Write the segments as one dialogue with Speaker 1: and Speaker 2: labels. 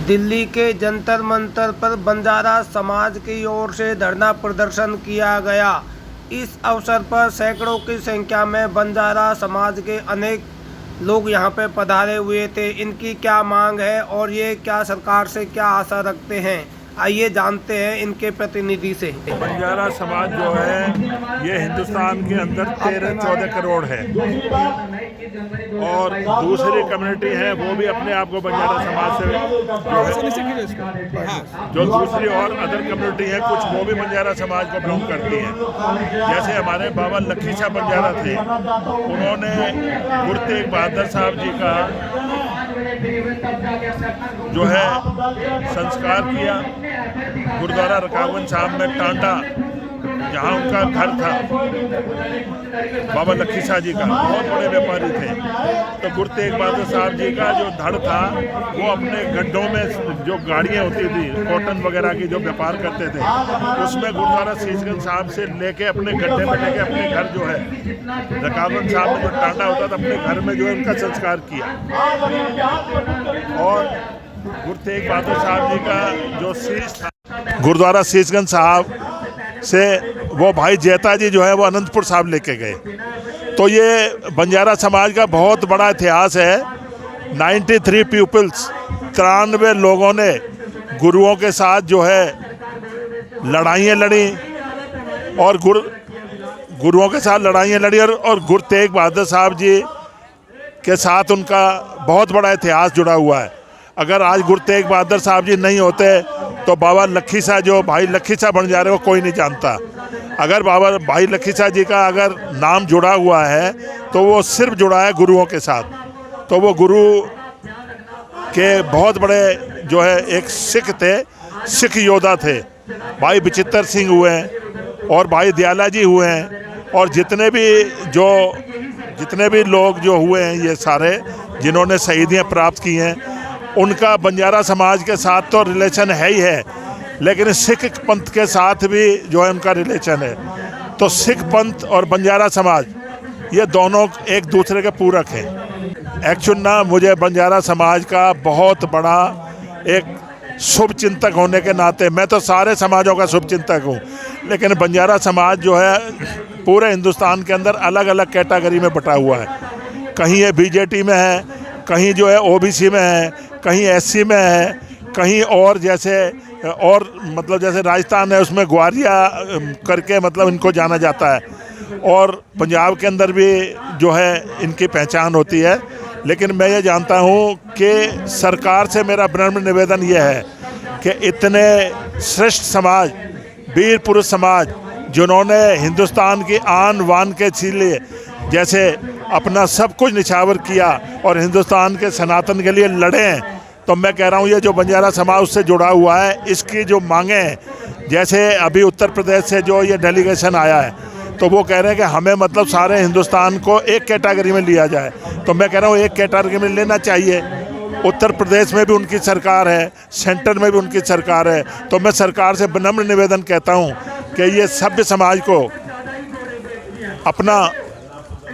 Speaker 1: दिल्ली के जंतर मंतर पर बंजारा समाज की ओर से धरना प्रदर्शन किया गया। इस अवसर पर सैकड़ों की संख्या में बंजारा समाज के अनेक लोग यहां पर पधारे हुए थे। इनकी क्या मांग है और ये क्या सरकार से क्या आशा रखते हैं, आइए जानते हैं इनके प्रतिनिधि से।
Speaker 2: बंजारा समाज जो है ये हिंदुस्तान के अंदर 13-14 करोड़ है और दूसरी कम्युनिटी है वो भी अपने आप को बंजारा समाज से जो दूसरी और अदर कम्युनिटी है कुछ वो भी बंजारा समाज को बिलोंग करती हैं। जैसे हमारे बाबा लखी शाह बंजारा थे, उन्होंने गुरु तेग बहादुर साहब जी का जो है संस्कार किया गुरुद्वारा रकाबगंज साहब में टांडा, जहाँ उनका घर था बाबा लखी शाह जी का, बहुत बड़े व्यापारी थे। तो गुरु तेग बहादुर साहब जी का जो धड़ था वो अपने गड्ढों में जो गाड़ियाँ होती थी कॉटन वगैरह की जो व्यापार करते थे, उसमें गुरुद्वारा शीशगंज साहब से लेके अपने गड्ढे में लेके अपने घर जो है रकाबगंज साहब में जो टांडा होता था अपने घर में जो है उनका संस्कार किया। और गुरु तेग बहादुर साहब जी का जो शीश था गुरुद्वारा शीशगंज साहब से वो भाई जेता जी जो है वो अनंतपुर साहब लेके गए। तो ये बंजारा समाज का बहुत बड़ा इतिहास है। 93 पीपल्स 93 लोगों ने गुरुओं के साथ जो है लड़ाइयाँ लड़ी और गुरुओं के साथ लड़ाइयाँ लड़ी और गुरु तेग बहादुर साहब जी के साथ उनका बहुत बड़ा इतिहास जुड़ा हुआ है। अगर आज गुरु तेग बहादुर साहब जी नहीं होते तो बाबा लखी शाह जो भाई लखी शाह बंजारे को कोई नहीं जानता। अगर बाबा भाई लखी शाह जी का अगर नाम जुड़ा हुआ है तो वो सिर्फ जुड़ा है गुरुओं के साथ। तो वो गुरु के बहुत बड़े जो है एक सिख थे, सिख योद्धा थे। भाई विचित्र सिंह हुए हैं और भाई दयाला जी हुए हैं और जितने भी लोग जो हुए हैं ये सारे जिन्होंने शहीदियाँ प्राप्त की हैं उनका बंजारा समाज के साथ तो रिलेशन है ही है, लेकिन सिख पंथ के साथ भी जो है उनका रिलेशन है। तो सिख पंथ और बंजारा समाज ये दोनों एक दूसरे के पूरक हैं। एक्चुअली ना मुझे बंजारा समाज का बहुत बड़ा एक शुभ चिंतक होने के नाते, मैं तो सारे समाजों का शुभ चिंतक हूँ, लेकिन बंजारा समाज जो है पूरे हिंदुस्तान के अंदर अलग अलग कैटेगरी में बटा हुआ है। कहीं ये बीजेटी में है, कहीं जो है ओबीसी में है, कहीं एससी में है, कहीं और जैसे राजस्थान है उसमें ग्वारिया करके मतलब इनको जाना जाता है और पंजाब के अंदर भी जो है इनकी पहचान होती है। लेकिन मैं ये जानता हूँ कि सरकार से मेरा विनम्र निवेदन ये है कि इतने श्रेष्ठ समाज, वीर पुरुष समाज जिन्होंने हिंदुस्तान की आन बान के लिए जैसे अपना सब कुछ निछावर किया और हिंदुस्तान के सनातन के लिए लड़े हैं, तो मैं कह रहा हूँ ये जो बंजारा समाज उससे जुड़ा हुआ है, इसकी जो मांगें हैं, जैसे अभी उत्तर प्रदेश से जो ये डेलीगेशन आया है तो वो कह रहे हैं कि हमें मतलब सारे हिंदुस्तान को एक कैटेगरी में लिया जाए। तो मैं कह रहा हूँ एक कैटेगरी में लेना चाहिए। उत्तर प्रदेश में भी उनकी सरकार है, सेंटर में भी उनकी सरकार है। तो मैं सरकार से विनम्र निवेदन कहता हूँ कि ये सभ्य समाज को अपना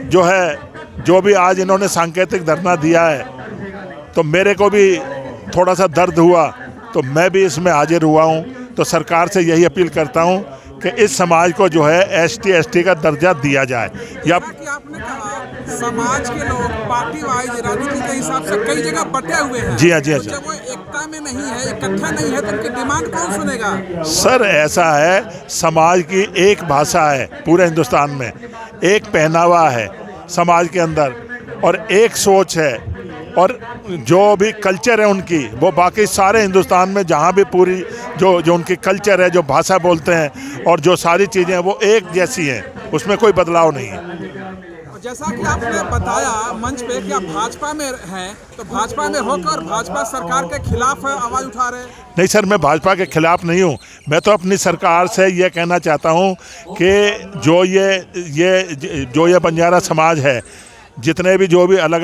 Speaker 2: जो है जो भी आज इन्होंने सांकेतिक धरना दिया है तो मेरे को भी थोड़ा सा दर्द हुआ, तो मैं भी इसमें हाजिर हुआ हूँ। तो सरकार से यही अपील करता हूँ कि इस समाज को जो है ST का दर्जा दिया जाए। या
Speaker 3: कि आपने कहा समाज के लोग पार्टी वाइज राजनीति के हिसाब से कई जगह बटे हुए हैं।
Speaker 2: जी हाँ, जी हाँ।
Speaker 3: तो जब वो एकता में नहीं है, इकट्ठा नहीं है, तो उनकी डिमांड कौन सुनेगा?
Speaker 2: सर ऐसा है, समाज की एक भाषा है पूरे हिंदुस्तान में, एक पहनावा है समाज के अंदर और एक सोच है और जो भी कल्चर है उनकी वो बाकी सारे हिंदुस्तान में जहाँ भी पूरी जो उनकी कल्चर है, जो भाषा बोलते हैं और जो सारी चीज़ें हैं वो एक जैसी हैं, उसमें कोई बदलाव नहीं है।
Speaker 3: जैसा कि आपने बताया मंच पे कि आप भाजपा में हैं, तो भाजपा में होकर भाजपा सरकार के खिलाफ आवाज़ उठा रहे हैं?
Speaker 2: नहीं सर, मैं भाजपा के खिलाफ नहीं हूँ। मैं तो अपनी सरकार से ये कहना चाहता हूँ कि जो ये बंजारा समाज है, जितने भी जो भी अलग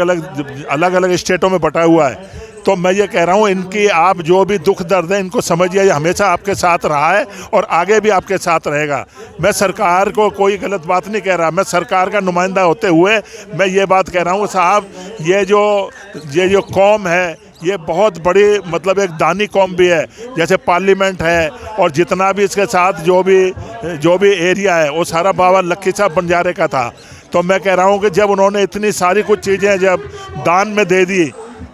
Speaker 2: अलग स्टेटों में बटा हुआ है, तो मैं ये कह रहा हूँ इनकी आप जो भी दुख दर्द है इनको समझिए, हमेशा आपके साथ रहा है और आगे भी आपके साथ रहेगा। मैं सरकार को कोई गलत बात नहीं कह रहा, मैं सरकार का नुमाइंदा होते हुए मैं ये बात कह रहा हूँ साहब, ये जो कौम है, ये बहुत बड़ी मतलब एक दानी कौम भी है, जैसे पार्लियामेंट है और जितना भी इसके साथ जो भी एरिया है वो सारा बाबा लखी साहब बंजारे का था। तो मैं कह रहा हूँ कि जब उन्होंने इतनी सारी कुछ चीज़ें जब दान में दे दी,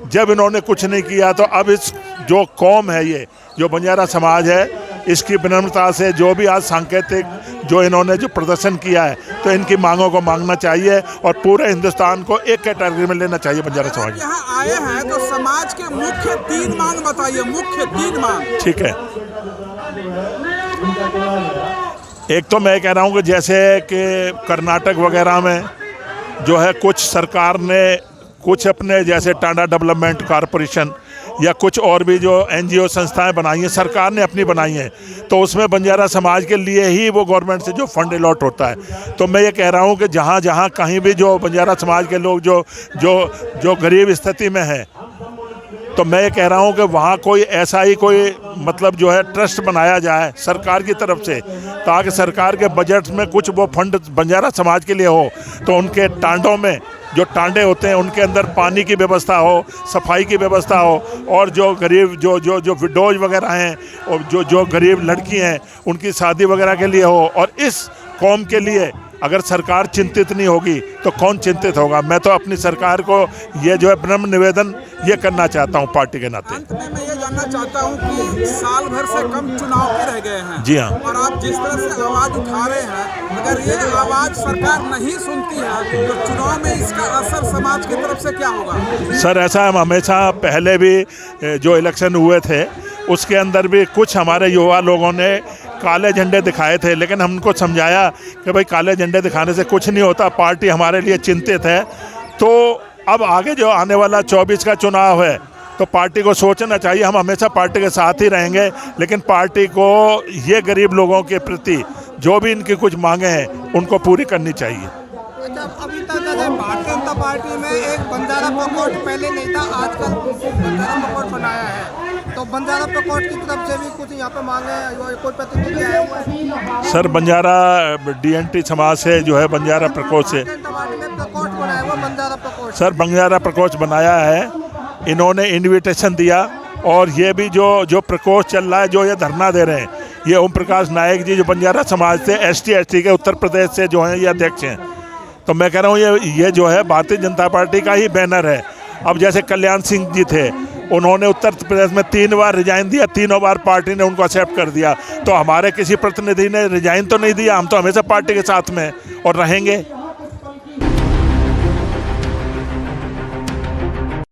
Speaker 2: जब इन्होंने कुछ नहीं किया, तो अब इस जो कौम है, ये जो बंजारा समाज है, इसकी विनम्रता से जो भी आज सांकेतिक जो इन्होंने जो प्रदर्शन किया है, तो इनकी मांगों को मांगना चाहिए और पूरे हिंदुस्तान को एक कैटेगरी में लेना चाहिए बंजारा समाज।
Speaker 3: यहाँ आए हैं तो समाज के मुख्य 3 मांग बताइए, मुख्य 3 मांग।
Speaker 2: ठीक है, एक तो मैं कह रहा हूँ कि जैसे कि कर्नाटक वगैरह में जो है कुछ सरकार ने कुछ अपने जैसे टांडा डेवलपमेंट कॉरपोरेशन या कुछ और भी जो NGO संस्थाएं बनाई हैं, सरकार ने अपनी बनाई हैं, तो उसमें बंजारा समाज के लिए ही वो गवर्नमेंट से जो फंड अलॉट होता है। तो मैं ये कह रहा हूँ कि जहाँ जहाँ कहीं भी जो बंजारा समाज के लोग जो गरीब स्थिति में हैं, तो मैं ये कह रहा हूँ कि वहाँ कोई ऐसा ही कोई मतलब जो है ट्रस्ट बनाया जाए सरकार की तरफ से, ताकि सरकार के बजट में कुछ वो फंड बंजारा समाज के लिए हो, तो उनके टांडों में जो टांडे होते हैं उनके अंदर पानी की व्यवस्था हो, सफाई की व्यवस्था हो, और जो गरीब जो विडोज वगैरह हैं और जो गरीब लड़की हैं उनकी शादी वगैरह के लिए हो। और इस कौम के लिए अगर सरकार चिंतित नहीं होगी तो कौन चिंतित होगा। मैं तो अपनी सरकार को ये जो है विनम्र निवेदन ये करना चाहता हूँ पार्टी के नाते।
Speaker 3: अंत में मैं ये जानना चाहता हूँ कि साल भर से कम चुनाव के रह गए हैं।
Speaker 2: जी हाँ।
Speaker 3: और आप जिस तरह से आवाज़ उठा रहे हैं, अगर ये आवाज़ सरकार नहीं सुनती है तो चुनाव में इसका असर समाज की तरफ से क्या होगा?
Speaker 2: सर, ऐसा हम हमेशा पहले भी जो इलेक्शन हुए थे उसके अंदर भी कुछ हमारे युवा लोगों ने काले झंडे दिखाए थे, लेकिन हम उनको समझाया कि भाई काले झंडे दिखाने से कुछ नहीं होता, पार्टी हमारे लिए चिंतित है। तो अब आगे जो आने वाला 24 का चुनाव है, तो पार्टी को सोचना चाहिए, हम हमेशा पार्टी के साथ ही रहेंगे, लेकिन पार्टी को ये गरीब लोगों के प्रति जो भी इनकी कुछ मांगे हैं उनको पूरी करनी चाहिए।
Speaker 1: अच्छा, अभी तक भारतीय जनता पार्टी में एक बंजारा प्रकोष्ठ पहले नहीं था, आजकल बंजारा प्रकोष्ठ बनाया है, तो बंजारा प्रकोष्ठ की तरफ से भी कुछ यहाँ पे मांगे हैं, कोई प्रतिनिधि आए हुए हैं?
Speaker 2: सर, बंजारा DNT समाज से जो है बंजारा प्रकोष्ठ से
Speaker 1: प्रकोष्ठ बनाया हुआ बंजारा प्रकोष्ठ।
Speaker 2: सर, बंजारा प्रकोष्ठ बनाया है, इन्होंने इनविटेशन दिया, और ये भी जो प्रकोष्ठ चल रहा है, जो ये धरना दे रहे हैं, ये ओम प्रकाश नायक जी जो बंजारा समाज से ST के उत्तर प्रदेश से जो हैं ये अध्यक्ष हैं। तो मैं कह रहा हूँ ये जो है भारतीय जनता पार्टी का ही बैनर है। अब जैसे कल्याण सिंह जी थे, उन्होंने उत्तर प्रदेश में 3 बार रिजाइन दिया, 3 बार पार्टी ने उनको एक्सेप्ट कर दिया। तो हमारे किसी प्रतिनिधि ने रिजाइन तो नहीं दिया, हम तो हमेशा पार्टी के साथ में और रहेंगे।